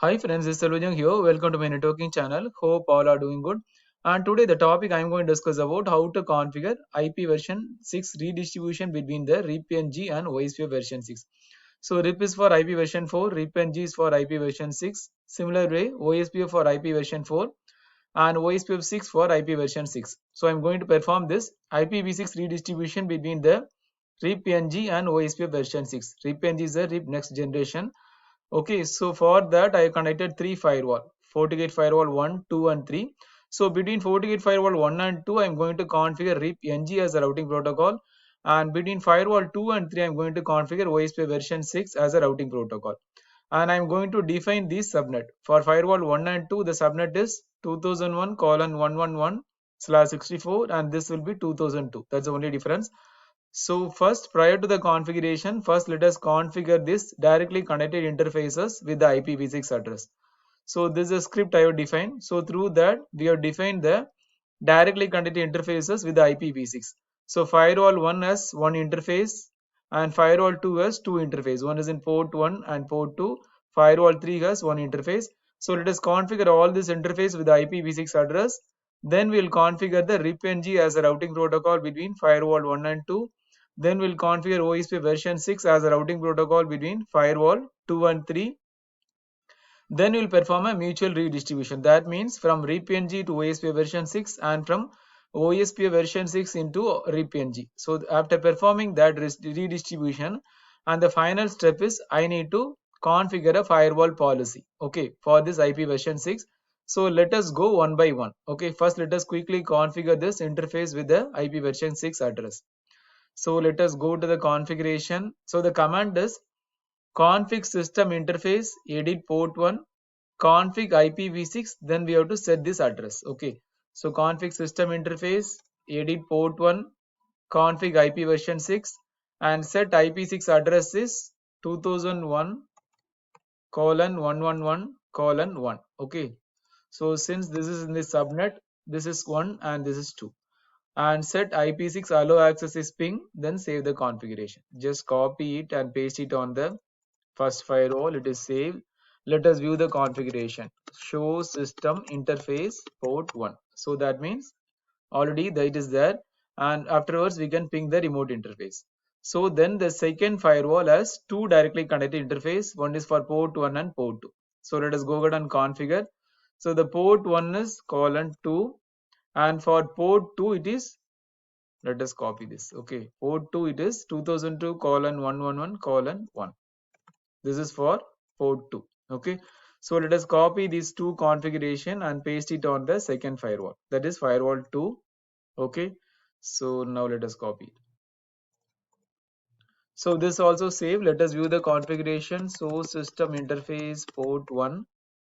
Hi friends, this is Selvajang here. Welcome to my networking channel. Hope all are doing good. And today the topic I am going to discuss about how to configure IP version 6 redistribution between the RIPNG and OSPF version 6. So RIP is for IP version 4, RIPNG is for IP version 6. Similar way, OSPF for IP version 4 and OSPF6 for IP version 6. So I am going to perform this IPv6 redistribution between the RIPNG and OSPF version 6. RIPNG is the RIP next generation. Okay, so for that I connected three firewall, Fortigate firewall 1, 2 and 3. So between Fortigate firewall 1 and 2 I am going to configure RIPNG as a routing protocol, and between firewall 2 and 3 I am going to configure OSPF version 6 as a routing protocol. And I am going to define this subnet. For firewall 1 and 2 the subnet is 2001:111/64 and this will be 2002. That's the only difference. So first, prior to the configuration, first let us configure this directly connected interfaces with the IPv6 address. So this is a script I have defined. So through that we have defined the directly connected interfaces with the IPv6. So firewall 1 has one interface and firewall 2 has two interfaces. One is in port 1 and port 2. Firewall 3 has one interface. So let us configure all this interface with the IPv6 address. Then we will configure the RIPNG as a routing protocol between firewall 1 and 2. Then we'll configure OSPF version 6 as a routing protocol between firewall 2 and 3. Then we'll perform a mutual redistribution. That means from RIPNG to OSPF version 6 and from OSPF version 6 into RIPNG. So after performing that redistribution, and the final step is I need to configure a firewall policy, okay, for this IP version 6. So let us go one by one. Okay, first let us quickly configure this interface with the IP version 6 address. So let us go to the configuration. So the command is config system interface edit port 1 config IPv6, then we have to set this address. Okay, so config system interface edit port 1 config IP version 6 and set IP6 address is 2001:111:1. Okay, so since this is in the subnet, this is 1 and this is 2, and set IP6 allow access is ping, then save the configuration. Just copy it and paste it on the first firewall. It is saved. Let us view the configuration. Show system interface port 1. So that means already that is there, and afterwards we can ping the remote interface. So then the second firewall has two directly connected interface. One is for port 1 and port 2. So let us go ahead and configure. So the port 1 is :2 and for port 2 it is, let us copy this. Okay, port 2 it is 2002:111:1. This is for port 2. Okay, so let us copy these two configuration and paste it on the second firewall, that is firewall 2. Okay, so now let us copy it. So this also save. Let us view the configuration. So system interface port 1.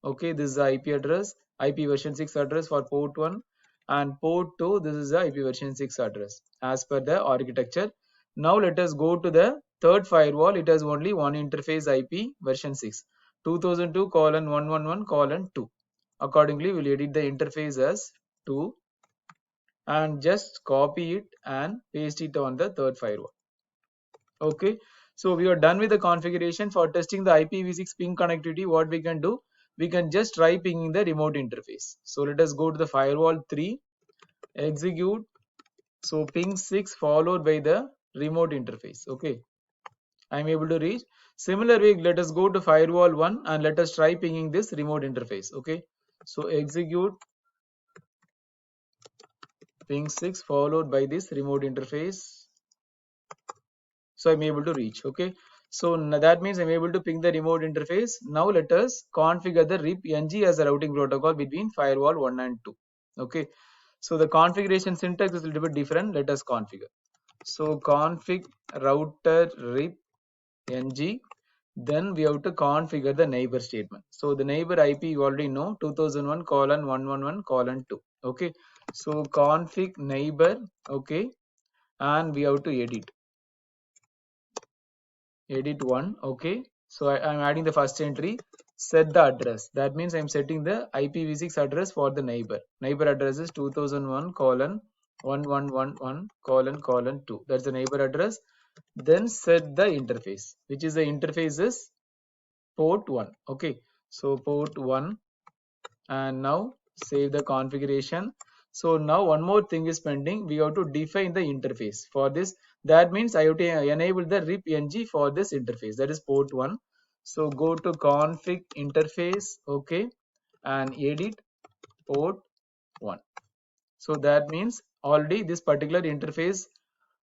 Okay, this is the IP address, IP version 6 address for port 1, and port 2, this is the IP version 6 address as per the architecture. Now let us go to the third firewall. It has only one interface, IP version 6 2002:111:2. Accordingly we'll edit the interface as 2 and just copy it and paste it on the third firewall. Okay, so we are done with the configuration. For testing the IPv6 ping connectivity, what we can do, we can just try pinging the remote interface. So let us go to the firewall 3, execute, so ping 6 followed by the remote interface. Okay, I am able to reach. Similar way, let us go to firewall 1 and let us try pinging this remote interface. Okay, so execute ping 6 followed by this remote interface. So I'm able to reach. Okay, so that means I'm able to ping the remote interface. Now let us configure the RIPNG as a routing protocol between firewall 1 and 2. Okay, so the configuration syntax is a little bit different. Let us configure. So config router RIPNG, then we have to configure the neighbor statement. So the neighbor IP you already know, 2001:111:2. Okay, so config neighbor. Okay, and we have to edit 1. Okay, so I'm adding the first entry, set the address. That means I'm setting the IPv6 address for the neighbor. Neighbor address is 2001:1111:2. That's the neighbor address. Then set the interface, which is the interface is port 1. Okay, So port 1, and now save the configuration. So now one more thing is pending. We have to define the interface for this. That means I have to enable the RIPNG for this interface, that is port 1. So go to config interface, okay, and edit port 1. So that means already this particular interface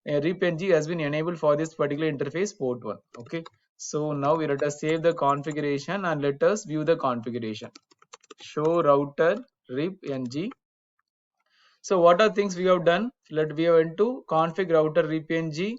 RIPNG has been enabled for this particular interface port 1. Okay, so now we let us save the configuration and let us view the configuration. Show router RIPNG. So what are things we have done? We went to config router RIPNG,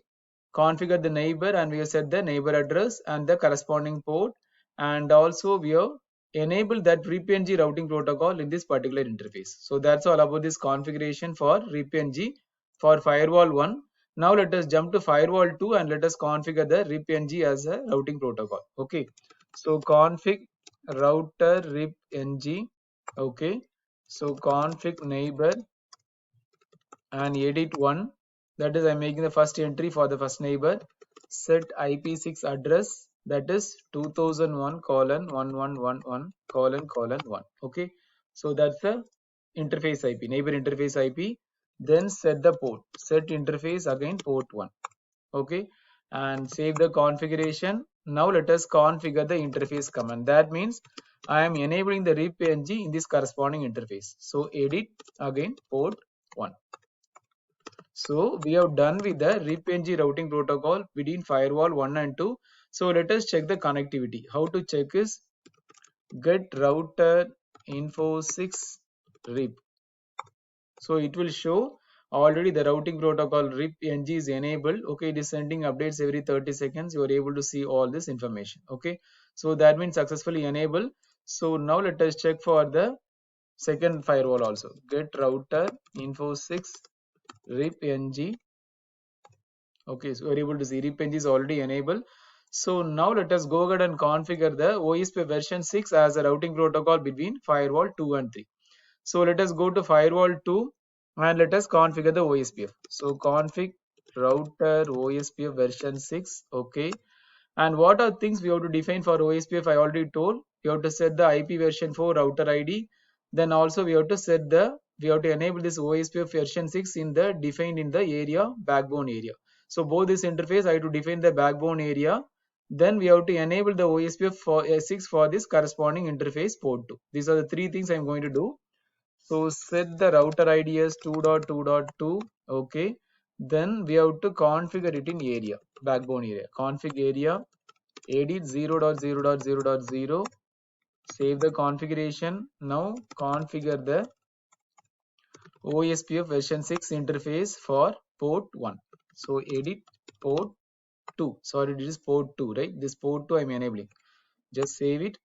configure the neighbor, and we have set the neighbor address and the corresponding port, and also we have enabled that RIPNG routing protocol in this particular interface. So that's all about this configuration for RIPNG for firewall 1. Now let us jump to firewall 2 and let us configure the RIPNG as a routing protocol. Okay, so config router RIPNG. Okay, so config neighbor and edit 1, that is I'm making the first entry for the first neighbor. Set IP6 address, that is 2001:1111:1. Okay, so that's the interface IP, neighbor interface IP. Then set the port, set interface again port 1. Okay, and save the configuration. Now let us configure the interface command. That means I am enabling the RIPNG in this corresponding interface. So edit again port 1. So we have done with the RIPNG routing protocol between firewall 1 and 2. So let us check the connectivity. How to check is get router info 6 RIP. So it will show already the routing protocol RIPNG is enabled. Okay, it is sending updates every 30 seconds. You are able to see all this information. Okay, so that means successfully enabled. So now let us check for the second firewall also. Get router info 6 RIPNG. Okay, so we're able to see RIPNG is already enabled. So now let us go ahead and configure the OSPF version 6 as a routing protocol between firewall 2 and 3. So let us go to firewall 2 and let us configure the OSPF. So config router OSPF version 6. Okay, and what are things we have to define for OSPF? I already told. We have to set the IP version 4 router ID. Then also we have to enable this OSPF version 6 in the defined in the area backbone area. So both this interface I have to define the backbone area. Then we have to enable the OSPF for 6 for this corresponding interface port 2. These are the three things I am going to do. So set the router ID as 2.2.2. Okay, then we have to configure it in area, backbone area. Config area, edit 0.0.0.0. Save the configuration. Now configure the OSPF version 6 interface for port 1. So edit port 2. Sorry, this is port 2, right? This port 2 I am enabling. Just save it.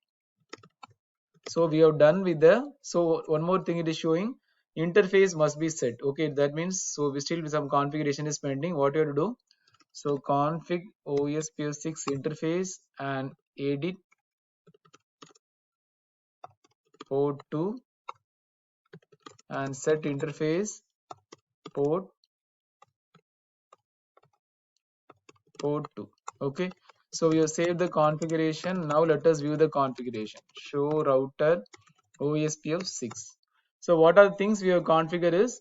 So we have done with the, so one more thing it is showing, interface must be set. Okay, that means, so we still some configuration is pending. What you have to do? So config OSPF6 interface and edit port 2 and set interface port 2. Okay, so we have saved the configuration. Now let us view the configuration. Show router OSPF6. So what are the things we have configured is,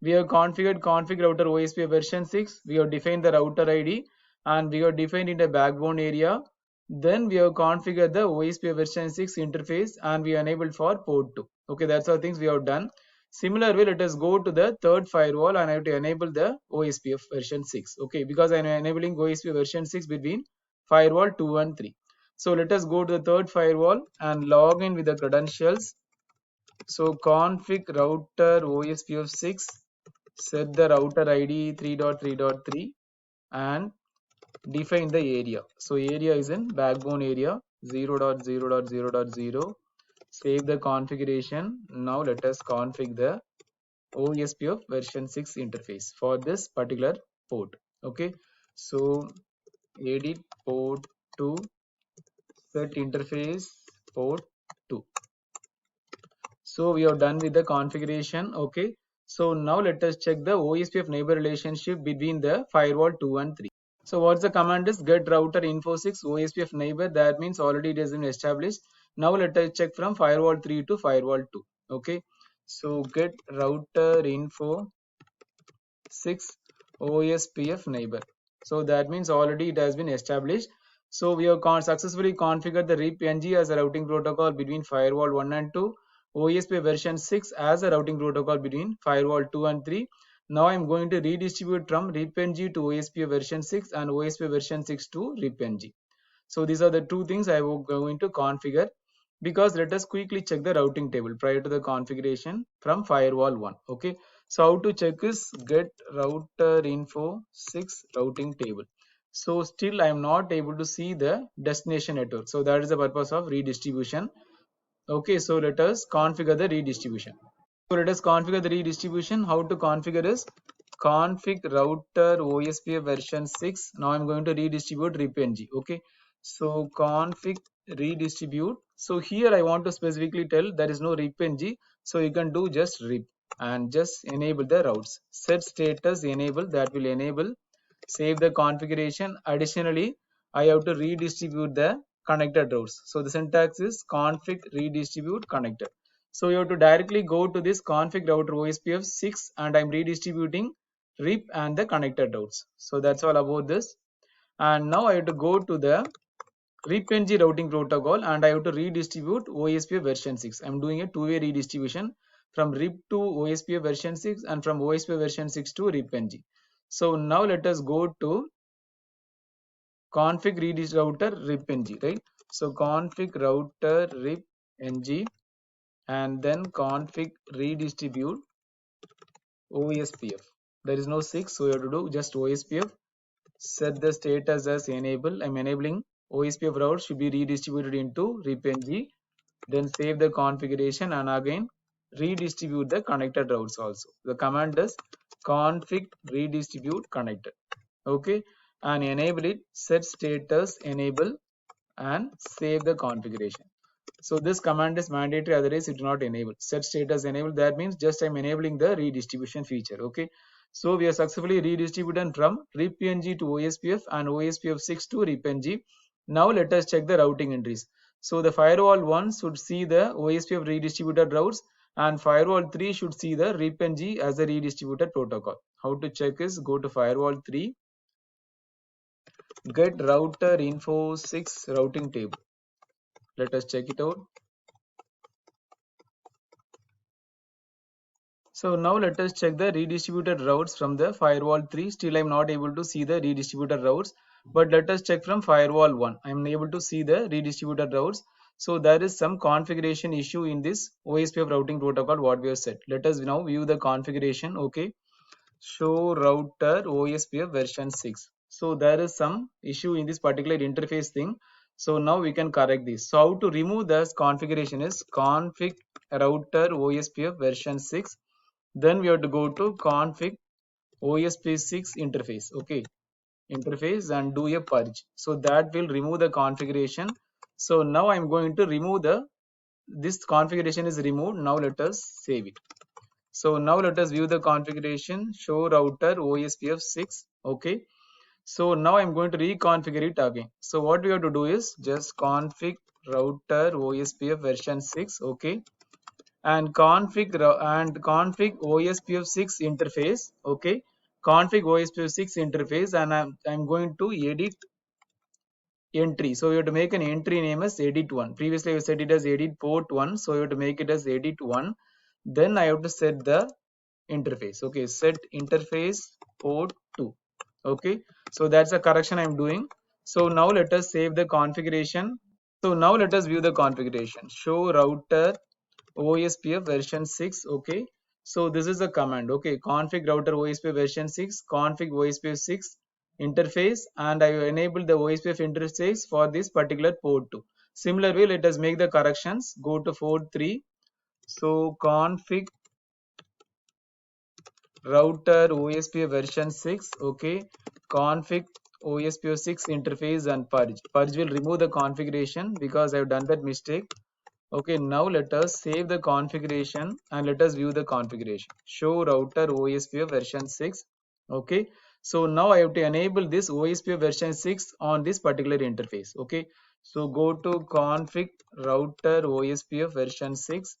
we have configured config router OSPF version 6. We have defined the router ID and we have defined in the backbone area. Then we have configured the OSPF version 6 interface and we enabled for port 2. Okay, that's all things we have done. Similar way, let us go to the third firewall and I have to enable the OSPF version 6. Okay, because I am enabling OSPF version 6 between firewall 2 and 3. So let us go to the third firewall and log in with the credentials. So config router OSPF6, set the router ID 3.3.3 and define the area. So area is in backbone area 0.0.0.0. Save the configuration. Now let us configure the OSPF version 6 interface for this particular port. Okay, so edit port 2, set interface port 2. So we have done with the configuration. Okay, so now let us check the OSPF neighbor relationship between the firewall 2 and 3. So what's the command is get router info 6 OSPF neighbor. That means already it has been established. Now let us check from firewall 3 to firewall 2. Okay, so get router info 6 OSPF neighbor. So that means already it has been established. So we have successfully configured the RIPNG as a routing protocol between firewall 1 and 2, OSPF version 6 as a routing protocol between firewall 2 and 3. Now I am going to redistribute from RIPNG to OSPF version 6 and OSPF version 6 to RIPNG. So these are the two things I am going to configure, because let us quickly check the routing table prior to the configuration from firewall 1. Okay, so how to check is get router info 6 routing table. So still I am not able to see the destination network. So that is the purpose of redistribution. Okay, so let us configure the redistribution. So let us configure the redistribution. How to configure is config router OSPF version 6. Now I'm going to redistribute RIPNG. Okay, so config redistribute. So here I want to specifically tell there is no RIPNG, so you can do just RIP and just enable the routes. Set status enable, that will enable. Save the configuration. Additionally, I have to redistribute the connected routes. So the syntax is config redistribute connected. So you have to directly go to this config router OSPF6 and I'm redistributing RIP and the connected routes. So that's all about this. And now I have to go to the RIPNG routing protocol and I have to redistribute OSPF version 6. I'm doing a two-way redistribution from RIP to OSPF version 6 and from OSPF version 6 to RIPNG. So now let us go to config router RIPNG, right? So config router RIPNG and then config redistribute OSPF. There is no 6, so you have to do just OSPF. Set the status as enable. I'm enabling OSPF routes should be redistributed into RIPNG. Then save the configuration and again redistribute the connected routes also. The command is config redistribute connected. Okay, and enable it. Set status enable and save the configuration. So this command is mandatory, otherwise it will not enable. Set status enable, that means just I'm enabling the redistribution feature. Okay, so we are successfully redistributed from RIPNG to OSPF and OSPF6 to RIPNG. Now let us check the routing entries. So the firewall 1 should see the OSPF redistributed routes and firewall 3 should see the RIPNG as a redistributed protocol. How to check is go to firewall 3, get router info 6 routing table. Let us check it out. So now let us check the redistributed routes from the firewall 3. Still I am not able to see the redistributed routes, but let us check from firewall 1. I am able to see the redistributed routes. So there is some configuration issue in this OSPF routing protocol what we have set. Let us now view the configuration. Okay, show router OSPF version 6. So there is some issue in this particular interface thing. So now we can correct this. So how to remove this configuration is config router OSPF version 6. Then we have to go to config OSPF6 interface. Okay, interface and do a purge. So that will remove the configuration. So now I'm going to remove this configuration is removed. Now let us save it. So now let us view the configuration, show router OSPF6. Okay, so now I'm going to reconfigure it again. So what we have to do is just config router OSPF version 6. Okay, and config OSPF6 interface. Okay, config OSPF6 interface, and I'm going to edit entry. So you have to make an entry name as edit 1. Previously I set it as edit port 1, so you have to make it as edit 1. Then I have to set the interface. Okay, set interface port 2. Okay, so that's a correction I'm doing. So now let us save the configuration. So now let us view the configuration, show router OSPF version 6. Okay, so this is the command. Okay, config router OSPF version 6, config OSPF 6 interface, and I enable the OSPF interface for this particular port 2. Similarly, let us make the corrections. Go to port 3. So config router OSPF version 6. Okay, config OSPF 6 interface and purge. Purge will remove the configuration because I have done that mistake. Okay, now let us save the configuration and let us view the configuration. Show router OSPF version 6. Okay, so now I have to enable this OSPF version 6 on this particular interface. Okay, So go to config router OSPF version 6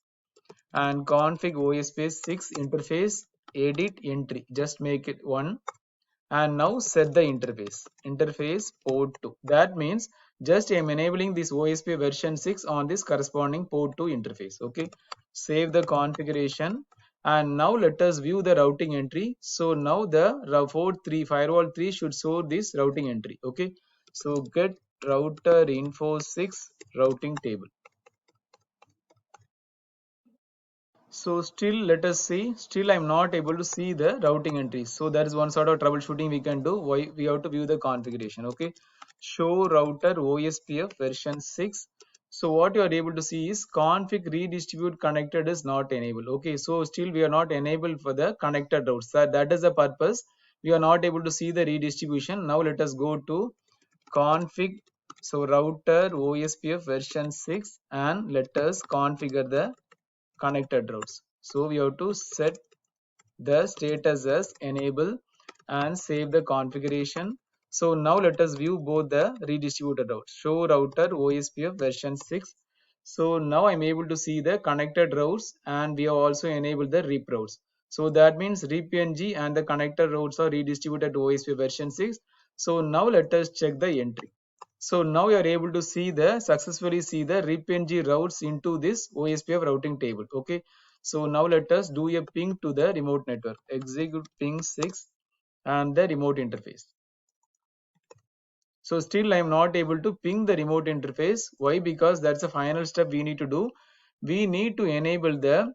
and config OSPF6 interface edit entry. Just make it 1 and now set the interface port 2. That means just I am enabling this OSPF version 6 on this corresponding port 2 interface. Okay, save the configuration and now let us view the routing entry. So now the port 3 firewall 3 should show this routing entry. Okay, so get router info 6 routing table. So still let us see, still I'm not able to see the routing entries. So that is one sort of troubleshooting we can do. Why we have to view the configuration. Okay, show router OSPF version 6. So what you are able to see is config redistribute connected is not enabled. Okay, so still we are not enabled for the connected routes. That is the purpose. We are not able to see the redistribution. Now let us go to config. So router OSPF version 6 and let us configure the connected routes. So we have to set the status as enable and save the configuration. So now let us view both the redistributed routes. Show router OSPF version 6. So now I'm able to see the connected routes and we have also enabled the RIP routes. So that means RIPNG and the connected routes are redistributed to OSPF version 6. So now let us check the entry. So now you are able to see the successfully see the RIPNG routes into this OSPF routing table. Okay. So now let us do a ping to the remote network. Execute ping 6 and the remote interface. So still I am not able to ping the remote interface. Why? Because that's the final step we need to do. We need to enable the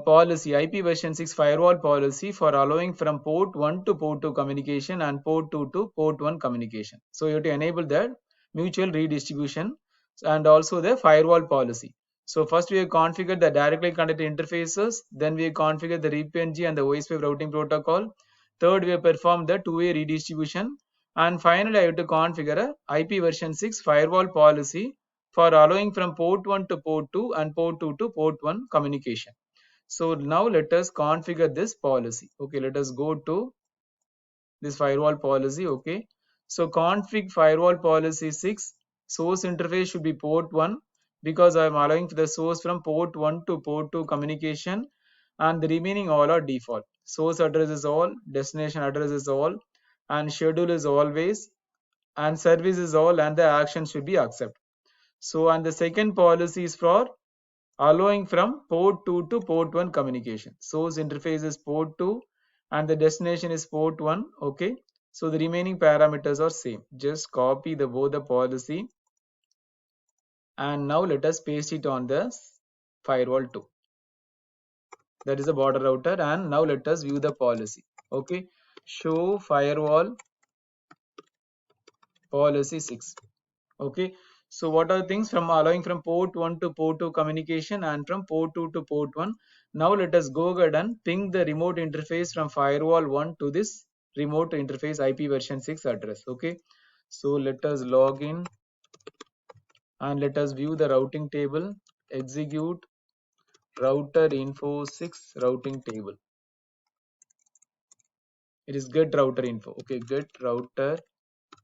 policy IP version 6 firewall policy for allowing from port 1 to port 2 communication and port 2 to port 1 communication. So you have to enable that mutual redistribution and also the firewall policy. So first we have configured the directly connected interfaces, then we have configured the RIPNG and the OSPF routing protocol. Third, we have performed the two-way redistribution, and finally I have to configure a IP version 6 firewall policy for allowing from port 1 to port 2 and port 2 to port 1 communication. So now let us configure this policy. Okay, let us go to this firewall policy. Okay, so config firewall policy 6 source interface should be port 1 because I am allowing the source from port 1 to port 2 communication and the remaining all are default. Source address is all, destination address is all, and schedule is always, and service is all, and the action should be accept. So and the second policy is for allowing from port 2 to port 1 communication. Source interface is port 2 and the destination is port 1. Okay, so the remaining parameters are same. Just copy the both the policy and now let us paste it on the firewall 2. That is the border router, and now let us view the policy. Okay, show firewall policy 6. Okay, so what are the things from allowing from port 1 to port 2 communication and from port 2 to port 1. Now let us go ahead and ping the remote interface from firewall 1 to this remote interface IP version 6 address. Okay, so let us log in and let us view the routing table. Execute router info 6 routing table. It is get router info. Okay, get router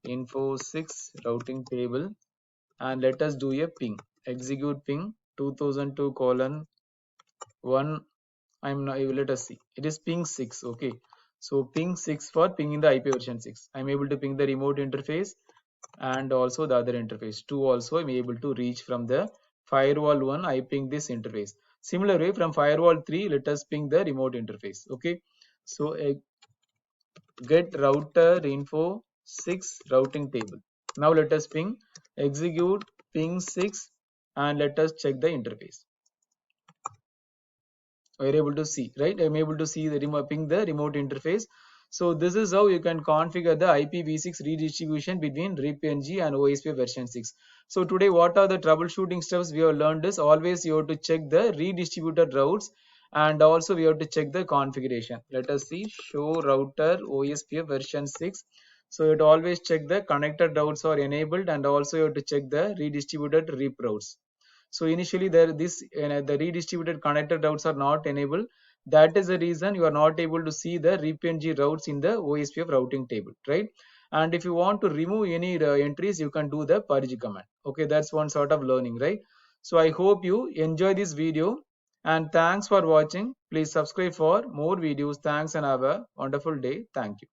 info 6 routing table, and let us do a ping. Execute ping 2002 colon 1. I'm not, let us see, it is ping 6. Okay, so ping 6 for pinging the IP version 6. I'm able to ping the remote interface and also the other interface 2 also. I'm able to reach from the firewall 1. I ping this interface. Similar way from firewall 3, let us ping the remote interface. Okay, so get router info 6 routing table. Now let us ping. Execute ping 6 and let us check the interface. We are able to see, right? I'm able to see the ping the remote interface. So this is how you can configure the IPv6 redistribution between RIPNG and OSPF version 6. So today what are the troubleshooting steps we have learned is always you have to check the redistributed routes and also we have to check the configuration. Let us see, show router OSPF version 6. So you have to always check the connected routes are enabled and also you have to check the redistributed RIP routes. So initially the redistributed connected routes are not enabled. That is the reason you are not able to see the RIPNG routes in the OSPF routing table, right? And if you want to remove any entries, you can do the purge command. Okay, that's one sort of learning, right? So I hope you enjoy this video, and thanks for watching. Please subscribe for more videos. Thanks and have a wonderful day. Thank you.